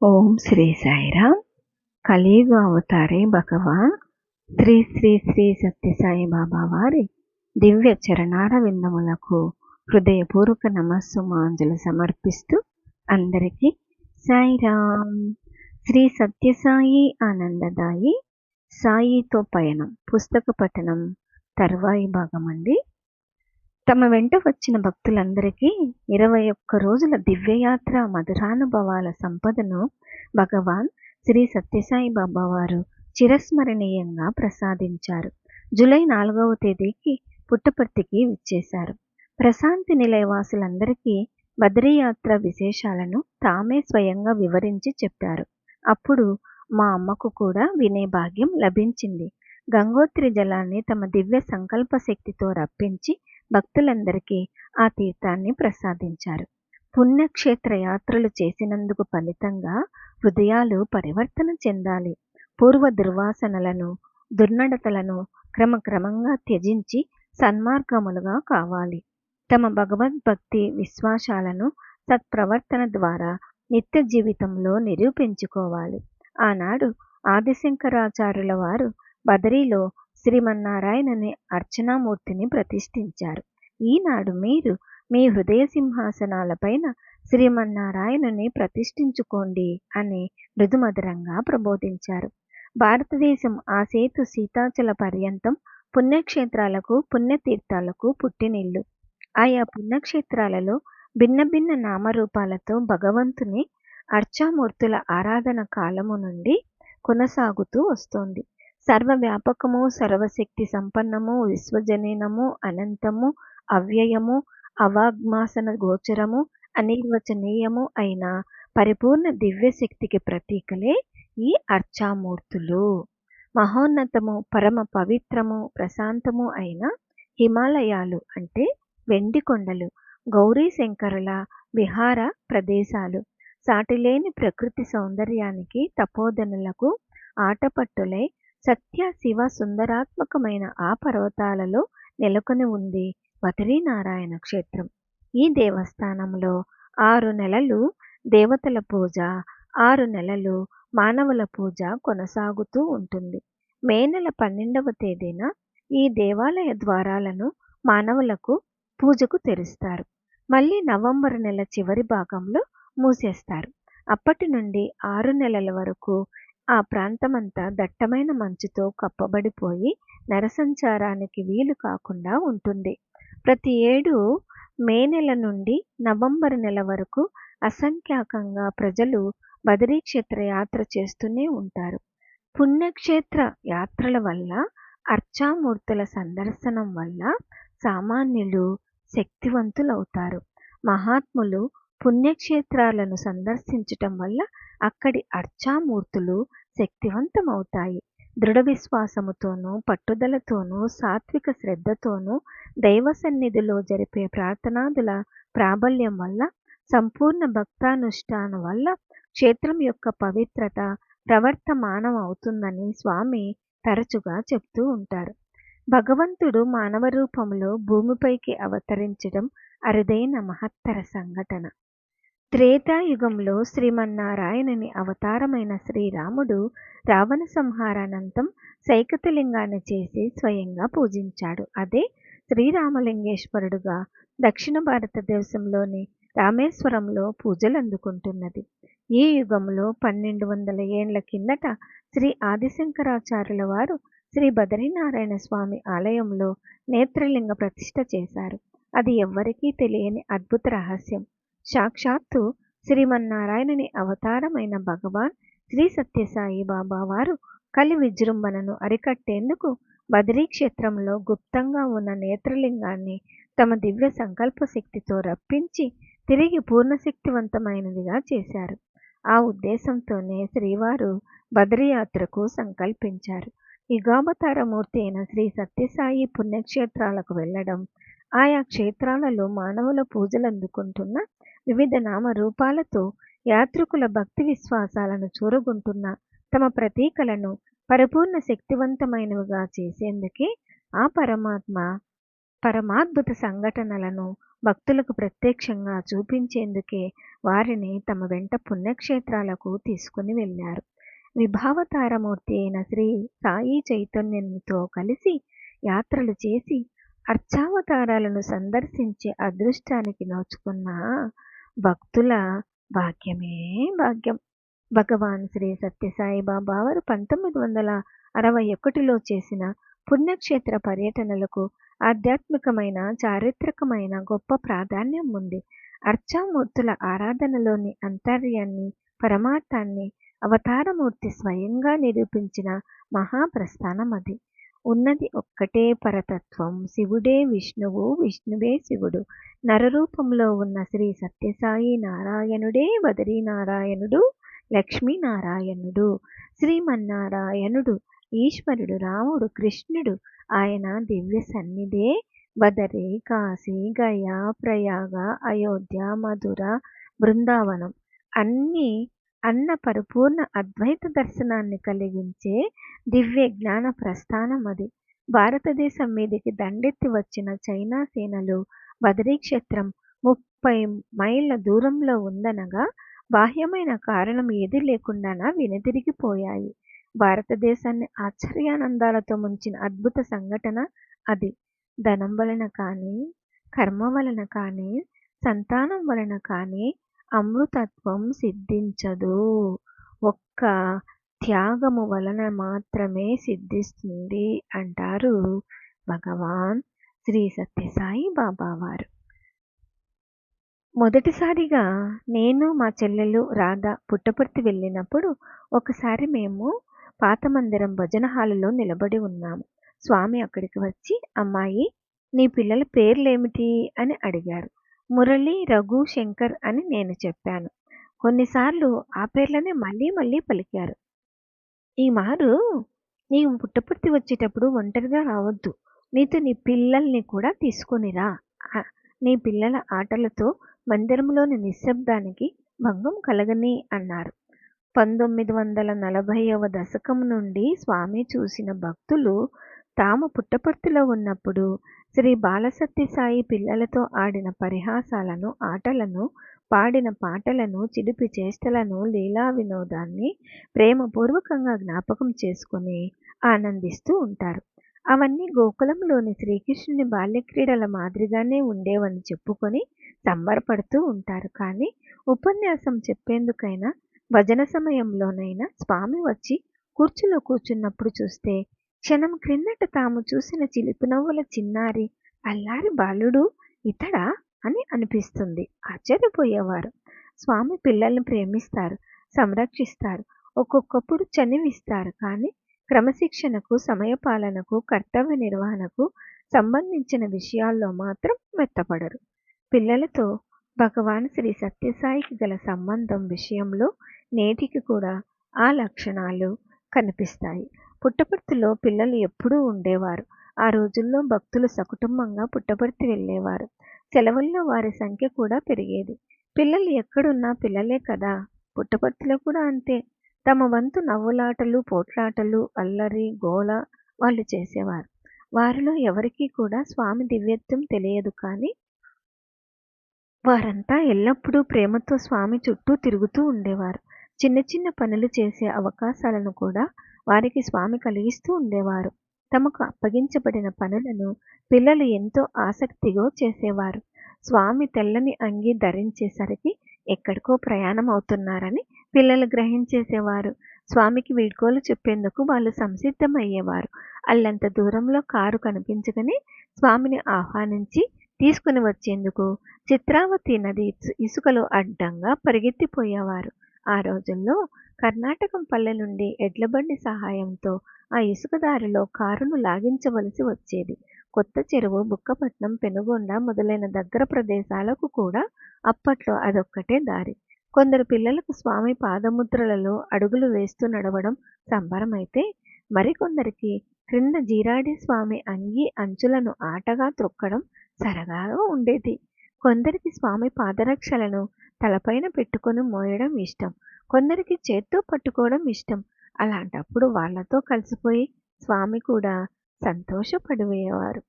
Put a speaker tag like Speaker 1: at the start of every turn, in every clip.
Speaker 1: ఓం శ్రీ సాయిరామ్. కలియుగ అవతారే భగవాన్ శ్రీ శ్రీ శ్రీ సత్యసాయి బాబా వారి దివ్య చరణార విందములకు హృదయపూర్వక నమస్సుమాంజలు సమర్పిస్తూ అందరికీ సాయిరామ్. శ్రీ సత్యసాయి ఆనందదాయి సాయితో పయనం పుస్తక పఠనం తర్వాయి భాగం అండి. తమ వెంట వచ్చిన భక్తులందరికీ 21 రోజుల దివ్యయాత్ర మధురానుభవాల సంపదను భగవాన్ శ్రీ సత్యసాయి బాబా వారు చిరస్మరణీయంగా ప్రసాదించారు. జూలై 4వ తేదీకి పుట్టపర్తికి విచ్చేశారు. ప్రశాంతి నిలయవాసులందరికీ బద్రీయాత్ర విశేషాలను తామే స్వయంగా వివరించి చెప్పారు. అప్పుడు మా అమ్మకు కూడా వినే భాగ్యం లభించింది. గంగోత్రి జలాన్ని తమ దివ్య సంకల్ప శక్తితో రప్పించి భక్తులందరికీ ఆ తీర్థాన్ని ప్రసాదించారు. పుణ్యక్షేత్ర యాత్రలు చేసినందుకు ఫలితంగా హృదయాలు పరివర్తన చెందాలి. పూర్వ దుర్వాసనలను, దుర్నడతలను క్రమక్రమంగా త్యజించి సన్మార్గములుగా కావాలి. తమ భగవద్భక్తి విశ్వాసాలను సత్ప్రవర్తన ద్వారా నిత్య జీవితంలో నిరూపించుకోవాలి. ఆనాడు ఆదిశంకరాచార్యుల వారు బదరీలో శ్రీమన్నారాయణని అర్చనామూర్తిని ప్రతిష్ఠించారు. ఈనాడు మీరు మీ హృదయ సింహాసనాలపైన శ్రీమన్నారాయణుని ప్రతిష్ఠించుకోండి అని మృదుమధురంగా ప్రబోధించారు. భారతదేశం ఆ సేతు సీతాచల పర్యంతం పుణ్యక్షేత్రాలకు, పుణ్యతీర్థాలకు పుట్టినిల్లు. ఆయా పుణ్యక్షేత్రాలలో భిన్న భిన్న నామరూపాలతో భగవంతుని అర్చామూర్తుల ఆరాధన కాలము నుండి కొనసాగుతూ వస్తోంది. సర్వవ్యాపకము, సర్వశక్తి సంపన్నము, విశ్వజనీనము, అనంతము, అవ్యయము, అవాగ్మాసన గోచరము, అనిర్వచనీయము అయిన పరిపూర్ణ దివ్యశక్తికి ప్రతీకలే ఈ అర్చామూర్తులు. మహోన్నతము, పరమ పవిత్రము, ప్రశాంతము అయిన హిమాలయాలు అంటే వెండి కొండలు, గౌరీ శంకరుల విహార ప్రదేశాలు, సాటిలేని ప్రకృతి సౌందర్యానికి తపోధనులకు ఆటపట్టులై సత్య శివ సుందరాత్మకమైన ఆ పర్వతాలలో నెలకొని ఉంది బదరీనారాయణ క్షేత్రం. ఈ దేవస్థానంలో 6 నెలలు దేవతల పూజ, 6 నెలలు మానవుల పూజ కొనసాగుతూ ఉంటుంది. మే నెల 12వ తేదీన ఈ దేవాలయ ద్వారాలను మానవులకు పూజకు తెరుస్తారు. మళ్ళీ నవంబర్ నెల చివరి భాగంలో మూసేస్తారు. అప్పటి నుండి 6 నెలల వరకు ఆ ప్రాంతమంతా దట్టమైన మంచుతో కప్పబడిపోయి నరసంచారానికి వీలు కాకుండా ఉంటుంది. ప్రతి ఏడు మే నెల నుండి నవంబర్ నెల వరకు అసంఖ్యాకంగా ప్రజలు బదరీ క్షేత్ర యాత్ర చేస్తూనే ఉంటారు. పుణ్యక్షేత్ర యాత్రల వల్ల, అర్చామూర్తుల సందర్శనం వల్ల సామాన్యులు శక్తివంతులవుతారు. మహాత్ములు పుణ్యక్షేత్రాలను సందర్శించటం వల్ల అక్కడి అర్చామూర్తులు శక్తివంతమవుతాయి. దృఢ విశ్వాసముతోనూ, పట్టుదలతోనూ, సాత్విక శ్రద్ధతోనూ దైవ సన్నిధిలో జరిపే ప్రార్థనాదుల ప్రాబల్యం వల్ల, సంపూర్ణ భక్తానుష్ఠానం వల్ల క్షేత్రం యొక్క పవిత్రత ప్రవర్తమానం అవుతుందని స్వామి తరచుగా చెప్తూ ఉంటారు. భగవంతుడు మానవ రూపంలో భూమిపైకి అవతరించడం అరుదైన మహత్తర సంఘటన. త్రేతాయుగంలో శ్రీమన్నారాయణుని అవతారమైన శ్రీరాముడు రావణ సంహారానంతం సైకతలింగాన్ని చేసి స్వయంగా పూజించాడు. అదే శ్రీరామలింగేశ్వరుడుగా దక్షిణ భారతదేశంలోని రామేశ్వరంలో పూజలు అందుకుంటున్నది. ఈ యుగంలో 1200 ఏండ్ల కిందట శ్రీ ఆదిశంకరాచార్యుల వారు శ్రీ బదరీనారాయణ స్వామి ఆలయంలో నేత్రలింగ ప్రతిష్ఠ చేశారు. అది ఎవ్వరికీ తెలియని అద్భుత రహస్యం. సాక్షాత్తు శ్రీమన్నారాయణుని అవతారమైన భగవాన్ శ్రీ సత్యసాయి బాబా వారు కలి విజృంభణను అరికట్టేందుకు బదరీ క్షేత్రంలో గుప్తంగా ఉన్న నేత్రలింగాన్ని తమ దివ్య సంకల్ప శక్తితో రప్పించి తిరిగి పూర్ణశక్తివంతమైనదిగా చేశారు. ఆ ఉద్దేశంతోనే శ్రీవారు బదరీ యాత్రకు సంకల్పించారు. యుగావతారమూర్తి అయిన శ్రీ సత్యసాయి పుణ్యక్షేత్రాలకు వెళ్ళడం, ఆయా క్షేత్రాలలో మానవుల పూజలు అందుకుంటున్న వివిధ నామరూపాలతో యాత్రికుల భక్తి విశ్వాసాలను చూరగొంటున్న తమ ప్రతీకలను పరిపూర్ణ శక్తివంతమైనవిగా చేసేందుకే ఆ పరమాద్భుత సంఘటనలను భక్తులకు ప్రత్యక్షంగా చూపించేందుకే వారిని తమ వెంట పుణ్యక్షేత్రాలకు తీసుకుని వెళ్ళారు. విభావతారమూర్తి అయిన శ్రీ సాయి చైతన్యునితో కలిసి యాత్రలు చేసి అర్చావతారాలను సందర్శించే అదృష్టానికి నోచుకున్న భక్తుల భాగ్యమే భాగ్యం. భగవాన్ శ్రీ సత్యసాయి బాబా వారు 1961లో చేసిన పుణ్యక్షేత్ర పర్యటనలకు ఆధ్యాత్మికమైన, చారిత్రకమైన గొప్ప ప్రాధాన్యం ఉంది. అర్చామూర్తుల ఆరాధనలోని అంతర్యాన్ని, పరమార్థాన్ని అవతారమూర్తి స్వయంగా నిరూపించిన మహాప్రస్థానం అది. ఉన్నది ఒక్కటే పరతత్వం, శివుడే విష్ణువు, విష్ణువే శివుడు. నరరూపంలో ఉన్న శ్రీ సత్యసాయి నారాయణుడే బదరీనారాయణుడు, లక్ష్మీనారాయణుడు, శ్రీమన్నారాయణుడు, ఈశ్వరుడు, రాముడు, కృష్ణుడు. ఆయన దివ్య సన్నిధే బదరి, కాశీ, గయా, ప్రయాగ, అయోధ్య, మధుర, బృందావనం అన్నీ అన్న పరిపూర్ణ అద్వైత దర్శనాన్ని కలిగించే దివ్య జ్ఞాన ప్రస్థానం అది. భారతదేశం మీదికి దండెత్తి వచ్చిన చైనా సేనలు బదరీ క్షేత్రం 30 మైళ్ళ దూరంలో ఉందనగా బాహ్యమైన కారణం ఏదీ లేకుండానా వెనుతిరిగిపోయాయి. భారతదేశాన్ని ఆశ్చర్యానందాలతో ముంచిన అద్భుత సంఘటన అది. ధనం వలన కానీ, కర్మ వలన కానీ, సంతానం వలన కానీ అమృతత్వం సిద్ధించదు. ఒక్క త్యాగము వలన మాత్రమే సిద్ధిస్తుంది అంటారు భగవాన్ శ్రీ సత్యసాయి బాబా వారు. మొదటిసారిగా నేను మా చెల్లెలు రాధ పుట్టపర్తి వెళ్ళినప్పుడు ఒకసారి మేము పాత మందిరం భజన హాలులో నిలబడి ఉన్నాము. స్వామి అక్కడికి వచ్చి, అమ్మాయి, నీ పిల్లల పేర్లేమిటి అని అడిగారు. మురళి, రఘు, శంకర్ అని నేను చెప్పాను. కొన్నిసార్లు ఆ పేర్లనే మళ్ళీ మళ్ళీ పలికారు. ఈ మారు నీవు పుట్టపర్తి వచ్చేటప్పుడు ఒంటరిగా రావద్దు, నీతో నీ పిల్లల్ని కూడా తీసుకొనిరా. నీ పిల్లల ఆటలతో మందిరంలోని నిశ్శబ్దానికి భంగం కలగని అన్నారు. 1940వ దశకం నుండి స్వామి చూసిన భక్తులు తాము పుట్టపర్తిలో ఉన్నప్పుడు శ్రీ బాలసత్యసాయి పిల్లలతో ఆడిన పరిహాసాలను, ఆటలను, పాడిన పాటలను, చిలిపి చేష్టలను, లీలా వినోదాన్ని ప్రేమపూర్వకంగా జ్ఞాపకం చేసుకుని ఆనందిస్తూ ఉంటారు. అవన్నీ గోకులంలోని శ్రీకృష్ణుని బాల్యక్రీడల మాదిరిగానే ఉండేవని చెప్పుకొని సంబరపడుతూ ఉంటారు. కానీ ఉపన్యాసం చెప్పేందుకైనా, భజన సమయంలోనైనా స్వామి వచ్చి కుర్చీలో కూర్చున్నప్పుడు చూస్తే క్షణం క్రిందట తాము చూసిన చిలిపి నవ్వుల చిన్నారి అల్లారి బాలుడు ఇతడా అని అనిపిస్తుంది. ఆశ్చర్యపోయేవారు. స్వామి పిల్లల్ని ప్రేమిస్తారు, సంరక్షిస్తారు, ఒక్కొక్కప్పుడు చనివిస్తారు. కానీ క్రమశిక్షణకు, సమయపాలనకు, కర్తవ్య నిర్వహణకు సంబంధించిన విషయాల్లో మాత్రం మెత్తపడరు. పిల్లలతో భగవాన్ శ్రీ సత్యసాయికి గల సంబంధం విషయంలో నేటికి కూడా ఆ లక్షణాలు కనిపిస్తాయి. పుట్టపర్తిలో పిల్లలు ఎప్పుడూ ఉండేవారు. ఆ రోజుల్లో భక్తులు సకుటుంబంగా పుట్టపర్తి వెళ్ళేవారు. సెలవుల్లో వారి సంఖ్య కూడా పెరిగేది. పిల్లలు ఎక్కడున్నా పిల్లలే కదా. పుట్టపర్తిలో కూడా అంతే. తమ వంతు నవ్వులాటలు, పోట్లాటలు, అల్లరి, గోల వాళ్ళు చేసేవారు. వారిలో ఎవరికీ కూడా స్వామి దివ్యత్వం తెలియదు. కానీ వారంతా ఎల్లప్పుడూ ప్రేమతో స్వామి చుట్టూ తిరుగుతూ ఉండేవారు. చిన్న చిన్న పనులు చేసే అవకాశాలను కూడా వారికి స్వామి కలిగిస్తూ ఉండేవారు. తమకు అప్పగించబడిన పనులను పిల్లలు ఎంతో ఆసక్తిగా చేసేవారు. స్వామి తెల్లని అంగి ధరించేసరికి ఎక్కడికో ప్రయాణం అవుతున్నారని పిల్లలు గ్రహించేసేవారు. స్వామికి వీడ్కోలు చెప్పేందుకు వాళ్ళు సంసిద్ధమయ్యేవారు. అల్లంత దూరంలో కారు కనిపించగానే స్వామిని ఆహ్వానించి తీసుకుని వచ్చేందుకు చిత్రావతి నది ఇసుకలో అడ్డంగా పరిగెత్తిపోయేవారు. ఆ రోజుల్లో కర్ణాటకం పల్లె నుండి ఎడ్లబండి సహాయంతో ఆ ఇసుక దారిలో కారును లాగించవలసి వచ్చేది. కొత్త చెరువు, బుక్కపట్నం, పెనుగొండ మొదలైన దగ్గర ప్రదేశాలకు కూడా అప్పట్లో అదొక్కటే దారి. కొందరు పిల్లలకు స్వామి పాదముద్రలలో అడుగులు వేస్తూ నడవడం సంబరమైతే, మరికొందరికి క్రింద జీరాడి స్వామి అంగీ అంచులను ఆటగా త్రొక్కడం సరదాగా ఉండేది. కొందరికి స్వామి పాదరక్షలను తలపైన పెట్టుకొని మోయడం ఇష్టం. కొందరికి చేత్తో పట్టుకోవడం ఇష్టం. అలాంటప్పుడు వాళ్లతో కలిసిపోయి స్వామి కూడా సంతోషపడిపోయేవారు.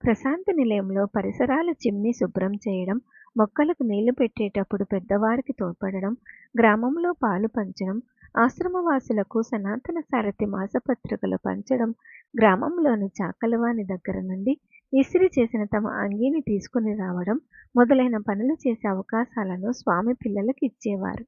Speaker 1: ప్రశాంతి నిలయంలో పరిసరాల చిమ్మి శుభ్రం చేయడం, మొక్కలకు నీళ్లు పెట్టేటప్పుడు పెద్దవారికి తోడ్పడడం, గ్రామంలో పాలు పంచడం, ఆశ్రమవాసులకు సనాతన సారథి మాసపత్రికలు పంచడం, గ్రామంలోని చాకలవాని దగ్గర నుండి ఇస్త్రీ చేసిన తమ అంగీని తీసుకుని రావడం మొదలైన పనులు చేసే అవకాశాలను స్వామి పిల్లలకు ఇచ్చేవారు.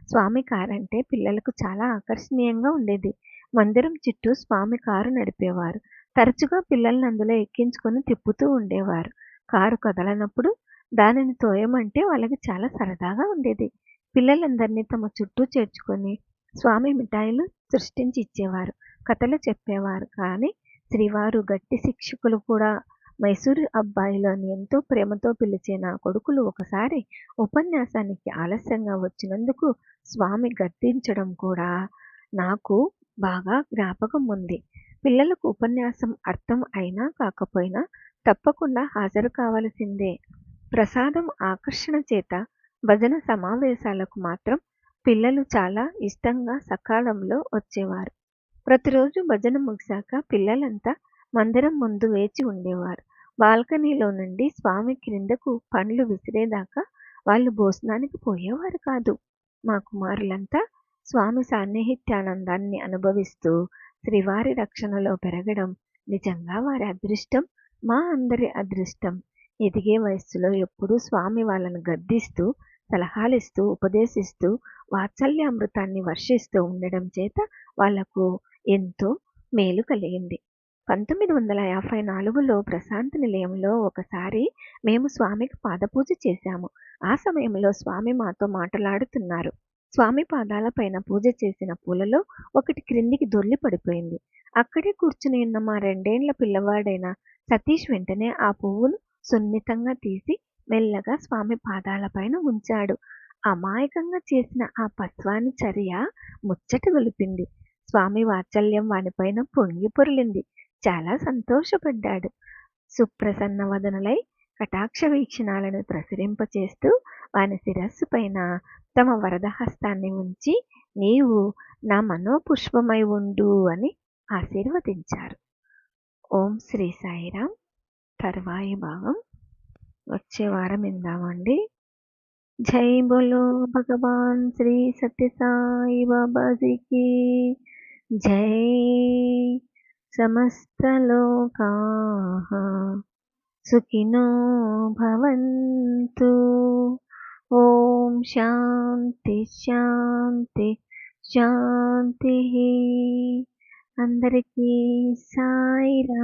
Speaker 1: స్వామి కారంటే పిల్లలకు చాలా ఆకర్షణీయంగా ఉండేది. మందిరం చుట్టూ స్వామి కారు నడిపేవారు. తరచుగా పిల్లల్ని అందులో ఎక్కించుకొని తిప్పుతూ ఉండేవారు. కారు కదలనప్పుడు దానిని తోయమంటే వాళ్ళకి చాలా సరదాగా ఉండేది. పిల్లలందరినీ తమ చుట్టూ చేర్చుకొని స్వామి మిఠాయిలు సృష్టించి ఇచ్చేవారు. కథలు చెప్పేవారు. కానీ శ్రీవారు గట్టి శిక్షకులు కూడా. మైసూరు అబ్బాయిలోని ఎంతో ప్రేమతో పిలిచే నా కొడుకులు ఒకసారి ఉపన్యాసానికి ఆలస్యంగా వచ్చినందుకు స్వామి గద్దించడం కూడా నాకు బాగా జ్ఞాపకం ఉంది. పిల్లలకు ఉపన్యాసం అర్థం అయినా కాకపోయినా తప్పకుండా హాజరు కావలసిందే. ప్రసాదం ఆకర్షణ చేత భజన సమావేశాలకు మాత్రం పిల్లలు చాలా ఇష్టంగా సకాలంలో వచ్చేవారు. ప్రతిరోజు భజన ముగిశాక పిల్లలంతా మందిరం ముందు వేచి ఉండేవారు. బాల్కనీలో నుండి స్వామి క్రిందకు పండ్లు విసిరేదాకా వాళ్ళు భోజనానికి పోయేవారు కాదు. మా కుమారులంతా స్వామి సాన్నిహిత్యానందాన్ని అనుభవిస్తూ శ్రీవారి రక్షణలో పెరగడం నిజంగా వారి అదృష్టం, మా అందరి అదృష్టం. ఎదిగే వయస్సులో ఎప్పుడూ స్వామి వాళ్ళను గద్దిస్తూ, సలహాలిస్తూ, ఉపదేశిస్తూ, వాత్సల్యామృతాన్ని వర్షిస్తూ ఉండడం చేత వాళ్లకు ఎంతో మేలు కలిగింది. 1954లో ప్రశాంతి నిలయంలో ఒకసారి మేము స్వామికి పాదపూజ చేశాము. ఆ సమయంలో స్వామి మాతో మాట్లాడుతున్నారు. స్వామి పాదాలపైన పూజ చేసిన పూలలో ఒకటి క్రిందికి దొర్లి పడిపోయింది. అక్కడే కూర్చుని ఉన్న మా 2 ఏళ్ల పిల్లవాడైన సతీష్ వెంటనే ఆ పువ్వును సున్నితంగా తీసి మెల్లగా స్వామి పాదాలపైన ఉంచాడు. అమాయకంగా చేసిన ఆ పస్వాని చర్య ముచ్చట గొలిపింది. స్వామి వాత్సల్యం వానిపైన పొంగి పొర్లింది. చాలా సంతోషపడ్డాడు. సుప్రసన్న వదనులై కటాక్ష వీక్షణాలను ప్రసరింపచేస్తూ వాని శిరస్సు పైన తమ వరదహస్తాన్ని ఉంచి, నీవు నా మనోపుష్పమై ఉండు అని ఆశీర్వదించారు. ఓం శ్రీ సాయిరాం. తర్వాయి భాగం వచ్చే వారం ఇందామండి. జై బోలో భగవాన్ శ్రీ సత్య సాయి బాబాజీకి జై. సమస్త లోకాః సుఖినో భవంతు. ఓం శాంతి శాంతి శాంతి. అందరికీ సాయిరాం.